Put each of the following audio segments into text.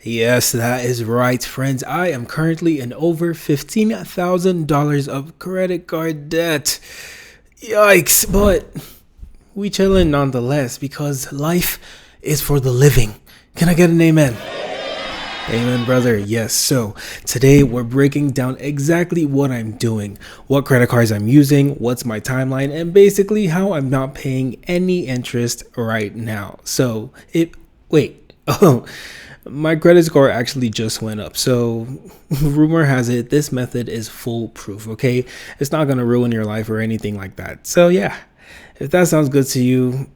Yes, that is right, friends. I am currently in over $15,000 of credit card debt. Yikes, but we chillin' nonetheless because life is for the living. Can I get an amen? Amen, brother. Yes. So today we're breaking down exactly what I'm doing, what credit cards I'm using, what's my timeline, and basically how I'm not paying any interest right now. Wait. Oh, my credit score actually just went up. So rumor has it this method is foolproof. Okay. It's not going to ruin your life or anything like that. So yeah, if that sounds good to you,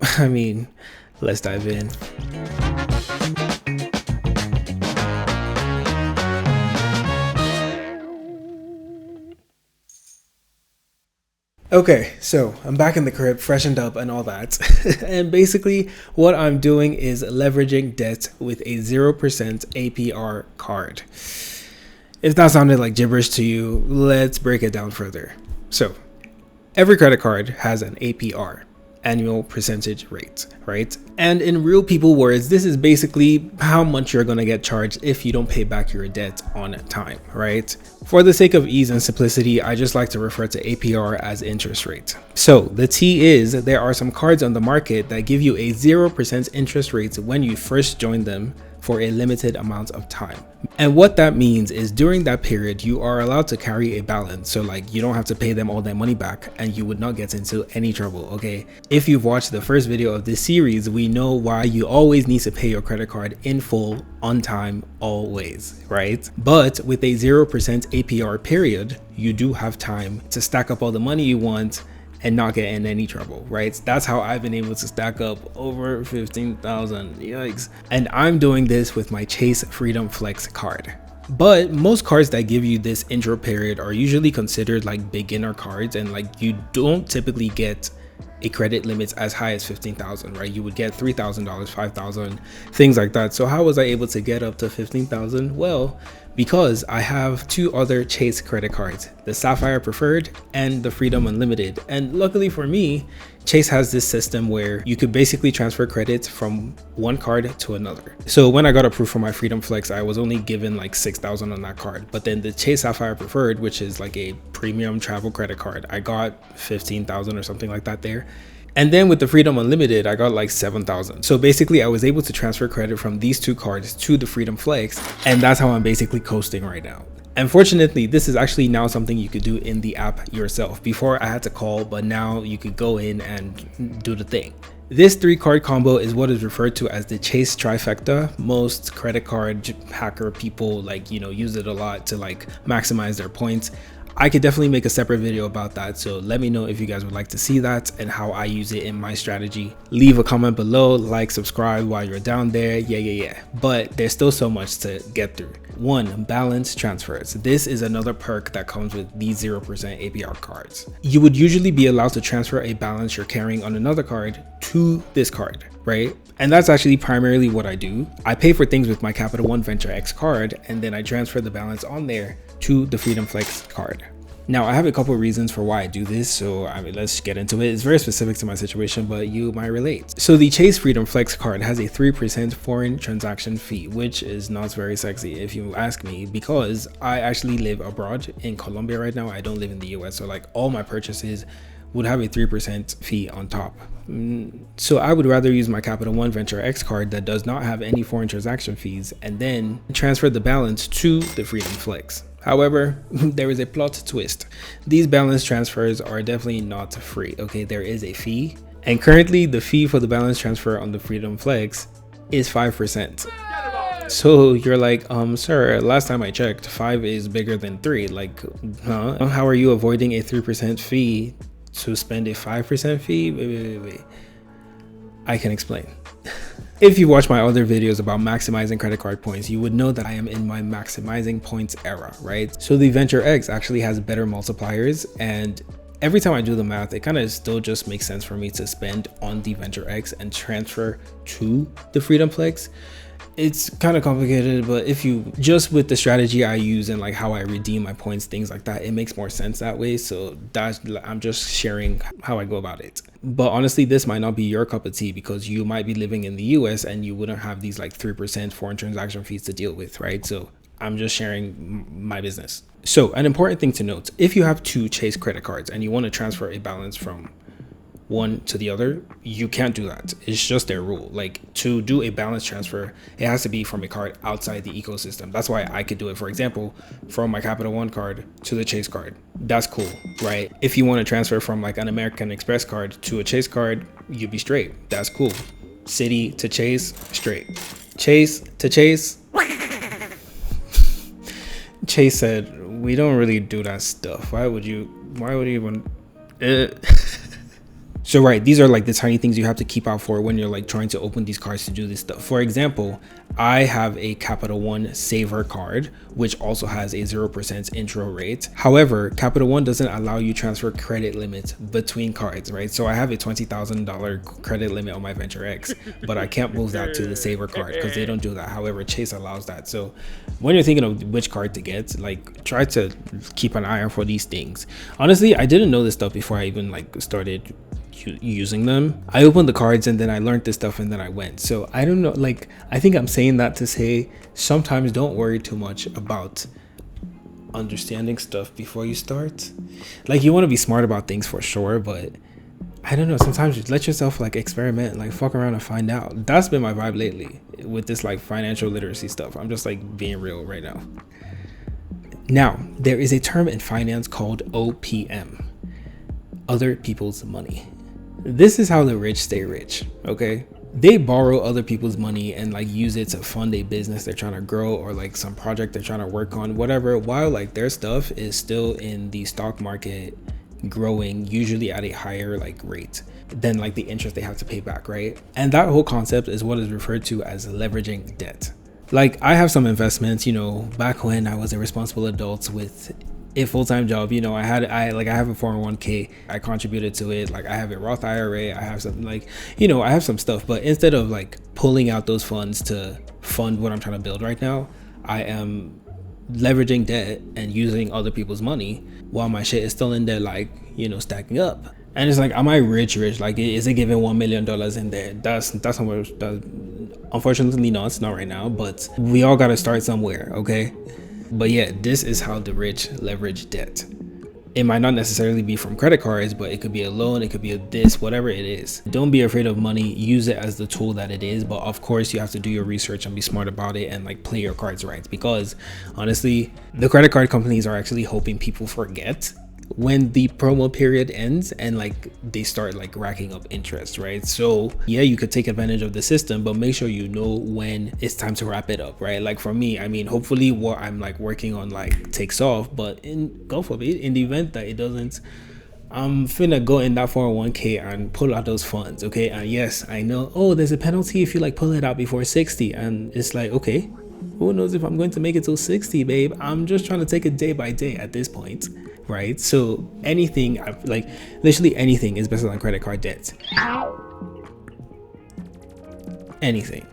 let's dive in. Okay, so I'm back in the crib, freshened up and all that. And basically, what I'm doing is leveraging debt with a 0% APR card. If that sounded like gibberish to you, let's break it down further. So, every credit card has an APR, annual percentage rate, right? And in real people words, this is basically how much you're going to get charged if you don't pay back your debt on time, right? For the sake of ease and simplicity, I just like to refer to APR as interest rate. So the T is there are some cards on the market that give you a 0% interest rate when you first join them for a limited amount of time. And what that means is during that period, you are allowed to carry a balance. So like you don't have to pay them all that money back and you would not get into any trouble, okay? If you've watched the first video of this series, we know why you always need to pay your credit card in full, on time, always, right? But with a 0% APR period, you do have time to stack up all the money you want and not get in any trouble, right? That's how I've been able to stack up over 15,000, yikes. And I'm doing this with my Chase Freedom Flex card. But most cards that give you this intro period are usually considered like beginner cards, and like you don't typically get a credit limit as high as 15,000, right? You would get $3,000, 5,000, things like that. So how was I able to get up to 15,000? Well, because I have two other Chase credit cards, the Sapphire Preferred and the Freedom Unlimited. And luckily for me, Chase has this system where you could basically transfer credits from one card to another. So when I got approved for my Freedom Flex, I was only given like 6,000 on that card. But then the Chase Sapphire Preferred, which is like a premium travel credit card, I got 15,000 or something like that there. And then with the Freedom Unlimited, I got like 7,000. So basically I was able to transfer credit from these two cards to the Freedom Flex. And that's how I'm basically coasting right now. Unfortunately, this is actually now something you could do in the app yourself. Before I had to call, but now you could go in and do the thing. This 3-card combo is what is referred to as the Chase trifecta. Most credit card hacker people use it a lot to maximize their points. I could definitely make a separate video about that, so let me know if you guys would like to see that and how I use it in my strategy. Leave a comment below, like, subscribe while you're down there, yeah. But there's still so much to get through. 1. Balance transfers. This is another perk that comes with these 0% APR cards. You would usually be allowed to transfer a balance you're carrying on another card to this card, right? And that's actually primarily what I do. I pay for things with my Capital One Venture X card, and then I transfer the balance on there to the Freedom Flex card. Now, I have a couple of reasons for why I do this, so let's get into it. It's very specific to my situation, but you might relate. So the Chase Freedom Flex card has a 3% foreign transaction fee, which is not very sexy if you ask me, because I actually live abroad in Colombia right now. I don't live in the US, so all my purchases would have a 3% fee on top. So I would rather use my Capital One Venture X card that does not have any foreign transaction fees and then transfer the balance to the Freedom Flex. However, there is a plot twist. These balance transfers are definitely not free, okay? There is a fee, and currently the fee for the balance transfer on the Freedom Flex is 5%. So you're like, sir, last time I checked, 5 is bigger than 3. Huh? How are you avoiding a 3% fee to spend a 5% fee? Wait. I can explain. If you watch my other videos about maximizing credit card points, you would know that I am in my maximizing points era, right? So the Venture X actually has better multipliers, and every time I do the math, it kind of still just makes sense for me to spend on the Venture X and transfer to the Freedom Flex. It's kind of complicated, but if you just with the strategy I use and like how I redeem my points, things like that, it makes more sense that way. So that's, I'm just sharing how I go about it. But honestly, this might not be your cup of tea because you might be living in the US and you wouldn't have these like 3% foreign transaction fees to deal with, right? So I'm just sharing my business. So an important thing to note, if you have two Chase credit cards and you want to transfer a balance from one to the other, you can't do that. It's just their rule. Like to do a balance transfer, it has to be from a card outside the ecosystem. That's why I could do it, for example, from my Capital One card to the Chase card. That's cool, right? If you want to transfer from like an American Express card to a Chase card, you'd be straight. That's cool. Citi to Chase, straight. Chase to Chase. Chase said, we don't really do that stuff. Why would you even So right, these are like the tiny things you have to keep out for when you're like trying to open these cards to do this stuff. For example, I have a Capital One Saver card, which also has a 0% intro rate. However, Capital One doesn't allow you transfer credit limits between cards, right? So I have a $20,000 credit limit on my Venture X, but I can't move that to the Saver card because they don't do that. However, Chase allows that. So when you're thinking of which card to get, like try to keep an eye out for these things. Honestly, I didn't know this stuff before I even like started using them. I opened the cards and then I learned this stuff and then I went. So I don't know, like I think I'm saying that to say sometimes don't worry too much about understanding stuff before you start. Like you want to be smart about things for sure, but I don't know, sometimes just let yourself like experiment, like fuck around and find out. That's been my vibe lately with this like financial literacy stuff. I'm just like being real right now. Now, there is a term in finance called OPM, other people's money. This is how the rich stay rich, okay? They borrow other people's money and like use it to fund a business they're trying to grow or like some project they're trying to work on, whatever, while like their stuff is still in the stock market growing, usually at a higher like rate than like the interest they have to pay back, right? And that whole concept is what is referred to as leveraging debt. Like I have some investments, you know, back when I was a responsible adult with a full-time job, you know, I have a 401k, I contributed to it, like I have a Roth IRA, I have something like, you know, I have some stuff, but instead of like pulling out those funds to fund what I'm trying to build right now, I am leveraging debt and using other people's money while my shit is still in there, like, you know, stacking up. And it's like, am I rich? Like, is it giving $1 million in there? That's somewhere, unfortunately not right now, but we all got to start somewhere, okay? But yeah, this is how the rich leverage debt. It might not necessarily be from credit cards, but it could be a loan, it could be a this, whatever it is. Don't be afraid of money, use it as the tool that it is. But of course you have to do your research and be smart about it and like play your cards right, because honestly, the credit card companies are actually hoping people forget when the promo period ends and like they start like racking up interest, right? So yeah, you could take advantage of the system, but make sure you know when it's time to wrap it up, right? Like for me, I mean, hopefully what I'm like working on like takes off, but in God forbid, in the event that it doesn't, I'm finna go in that 401k and pull out those funds, okay? And yes, I know, oh, there's a penalty if you like pull it out before 60, and it's like, okay, who knows if I'm going to make it till 60, babe? I'm just trying to take it day by day at this point, right? So anything, like literally anything is better than credit card debt. Anything.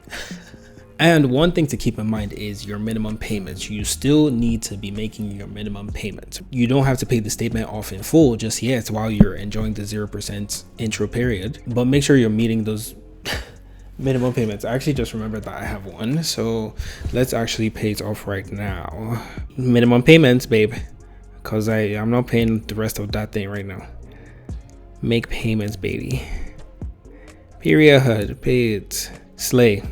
And one thing to keep in mind is your minimum payments. You still need to be making your minimum payment. You don't have to pay the statement off in full just yet while you're enjoying the 0% intro period, but make sure you're meeting those minimum payments. I actually just remembered that I have one, so let's actually pay it off right now. Minimum payments, babe, because I'm not paying the rest of that thing right now. Make payments, baby. Period. Pay it. Slay.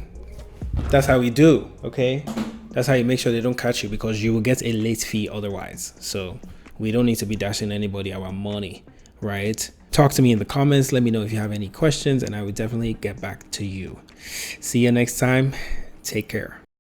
That's how we do, okay? That's how you make sure they don't catch you, because you will get a late fee otherwise. So we don't need to be dashing anybody our money, right? Talk to me in the comments. Let me know if you have any questions and I will definitely get back to you. See you next time. Take care.